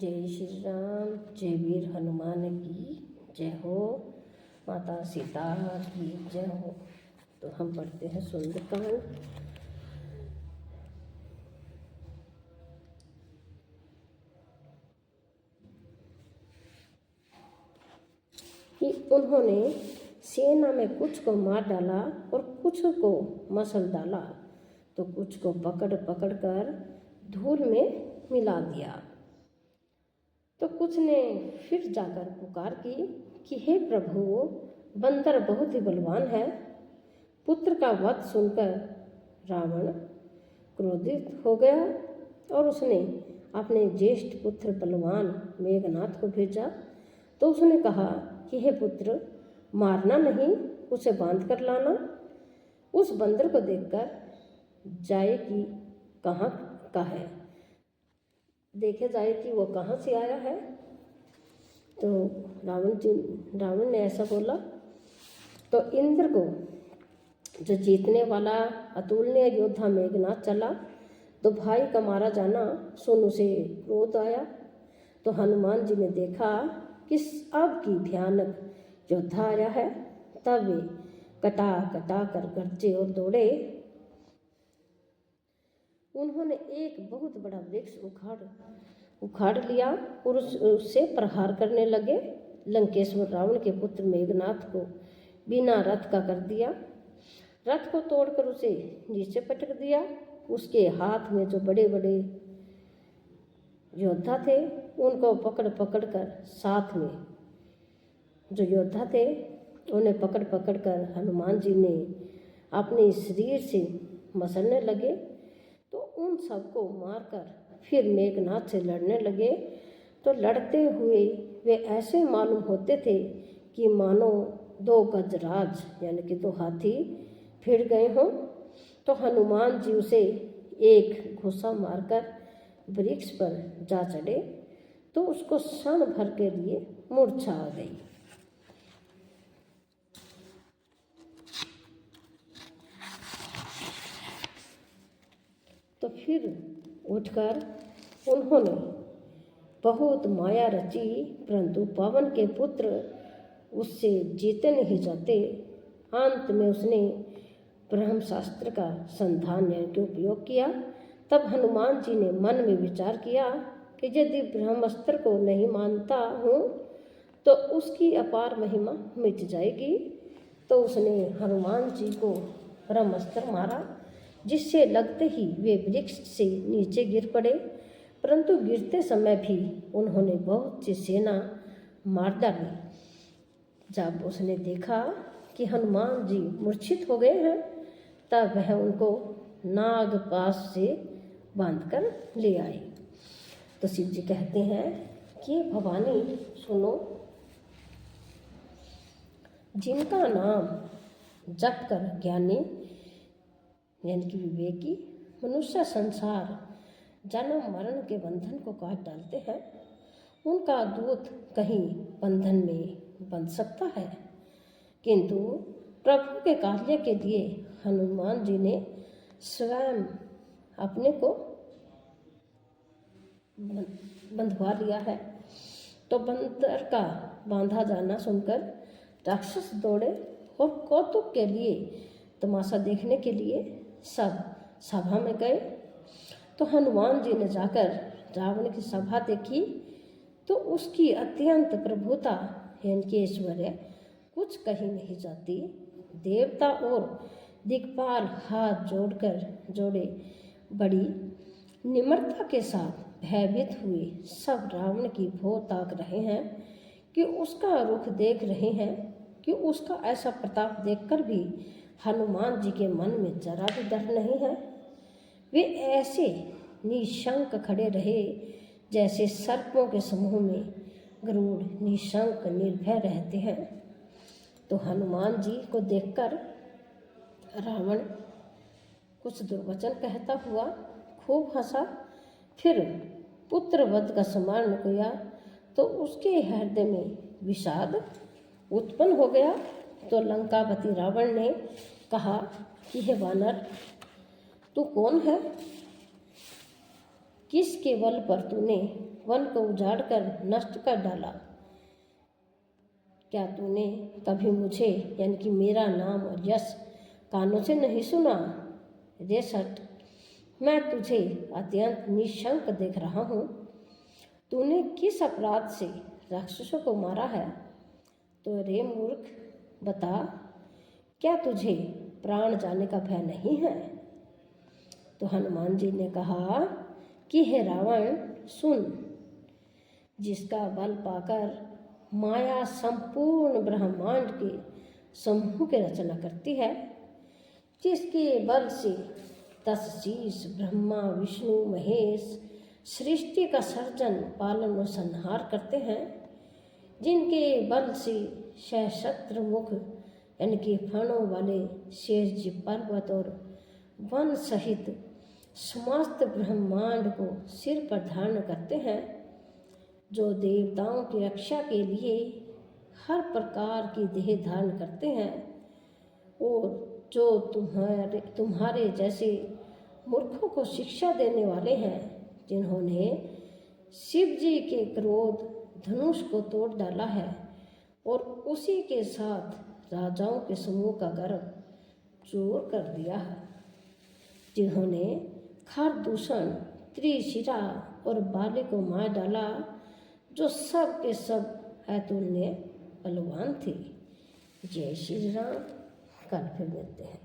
जय श्री राम। जय वीर हनुमान की जय हो। माता सीता की जय हो। तो हम पढ़ते हैं सुंदरकांड। कि उन्होंने सेना में कुछ को मार डाला और कुछ को मसल डाला, तो कुछ को पकड़ पकड़ कर धूल में मिला दिया। तो कुछ ने फिर जाकर पुकार की कि हे प्रभु, बंदर बहुत ही बलवान है। पुत्र का वध सुनकर रावण क्रोधित हो गया और उसने अपने ज्येष्ठ पुत्र बलवान मेघनाथ को भेजा। तो उसने कहा कि हे पुत्र, मारना नहीं, उसे बांध कर लाना। उस बंदर को देखकर जाए कि कहाँ का है, देखे जाए कि वो कहाँ से आया है। तो रावण ने ऐसा बोला। तो इंद्र को, जो जीतने वाला अतुलनीय योद्धा मेघनाथ चला, तो भाई का मारा जाना सुन उसे क्रोध आया। तो हनुमान जी ने देखा कि अब की भयानक योद्धा आया है। तब वे कटा कटा कर गरजे और दौड़े। उन्होंने एक बहुत बड़ा वृक्ष उखाड़ लिया और उससे प्रहार करने लगे। लंकेश्वर रावण के पुत्र मेघनाथ को बिना रथ का कर दिया। रथ को तोड़कर उसे नीचे पटक दिया। उसके हाथ में जो बड़े बड़े योद्धा थे, उनको पकड़ पकड़ कर, साथ में जो योद्धा थे उन्हें पकड़ पकड़ कर हनुमान जी ने अपने शरीर से मसलने लगे। तो उन सबको मारकर फिर मेघनाथ से लड़ने लगे। तो लड़ते हुए वे ऐसे मालूम होते थे कि मानो दो गजराज यानी कि दो हाथी भिड़ गए हों। तो हनुमान जी उसे एक घुसा मारकर वृक्ष पर जा चढ़े, तो उसको क्षण भर के लिए मूर्छा आ गई। तो फिर उठकर उन्होंने बहुत माया रची, परंतु पवन के पुत्र उससे जीते नहीं जाते। अंत में उसने ब्रह्मशास्त्र का संधान यानी कि उपयोग किया। तब हनुमान जी ने मन में विचार किया कि यदि ब्रह्मास्त्र को नहीं मानता हूँ तो उसकी अपार महिमा मिट जाएगी। तो उसने हनुमान जी को ब्रह्मास्त्र मारा, जिससे लगते ही वे वृक्ष से नीचे गिर पड़े। परंतु गिरते समय भी उन्होंने बहुत सी सेना मार डाली। जब उसने देखा कि हनुमान जी मूर्छित हो गए हैं, तब वह उनको नागपाश से बांधकर ले आए। तो शिव जी कहते हैं कि भवानी सुनो, जिनका नाम जप कर ज्ञानी यानी कि विवेकी मनुष्य संसार जन्म मरण के बंधन को काट डालते हैं, उनका दूत कहीं बंधन में बंध सकता है। किंतु प्रभु के कार्य के लिए हनुमान जी ने स्वयं अपने को बंधवा लिया है। तो बंदर का बांधा जाना सुनकर राक्षस दौड़े और कौतुक के लिए, तमाशा देखने के लिए सब सभा में गए। तो हनुमान जी ने जाकर रावण की सभा देखी, तो उसकी अत्यंत प्रभुता यानी कि ऐश्वर्य कुछ कही नहीं जाती। देवता और दिक्पाल हाथ जोड़े बड़ी निम्रता के साथ भयभीत हुए सब रावण की भौ ताक रहे हैं, कि उसका रुख देख रहे हैं, कि उसका ऐसा प्रताप देखकर भी हनुमान जी के मन में जरा भी डर नहीं है। वे ऐसे निशंक खड़े रहे जैसे सर्पों के समूह में गरुड़ निशंक निर्भय रहते हैं। तो हनुमान जी को देखकर रावण कुछ दुर्वचन कहता हुआ खूब हंसा। फिर पुत्र वध का स्मरण किया तो उसके हृदय में विषाद उत्पन्न हो गया। तो लंकापति रावण ने कहा कि हे वानर, तू कौन है? किसके बल पर तूने वन को उजाड़ कर नष्ट कर डाला। क्या तूने कभी मुझे यानी कि मेरा नाम और यश कानों से नहीं सुना? रे सट, मैं तुझे अत्यंत निशंक देख रहा हूँ। तूने किस अपराध से राक्षसों को मारा है? तो रे मूर्ख, बता, क्या तुझे प्राण जाने का भय नहीं है? तो हनुमान जी ने कहा कि हे रावण, सुन, जिसका बल पाकर माया संपूर्ण ब्रह्मांड के समूह की रचना करती है, जिसके बल से 10 शीश ब्रह्मा विष्णु महेश सृष्टि का सर्जन पालन और संहार करते हैं, जिनके बल से सहस्त्र मुख यानी कि फणों वाले शेष पर्वत और वन सहित समस्त ब्रह्मांड को सिर पर धारण करते हैं, जो देवताओं की रक्षा के लिए हर प्रकार की देह धारण करते हैं, और जो तुम्हारे जैसे मूर्खों को शिक्षा देने वाले हैं, जिन्होंने शिव जी के क्रोध धनुष को तोड़ डाला है और उसी के साथ राजाओं के समूह का गर्भ चूर कर दिया है, जिन्होंने खरदूषण, त्रिशिरा और बाली को मार डाला, जो सब के सब अतुलनीय बलवान थे। जय श्री राम। कल फिर मिलते हैं।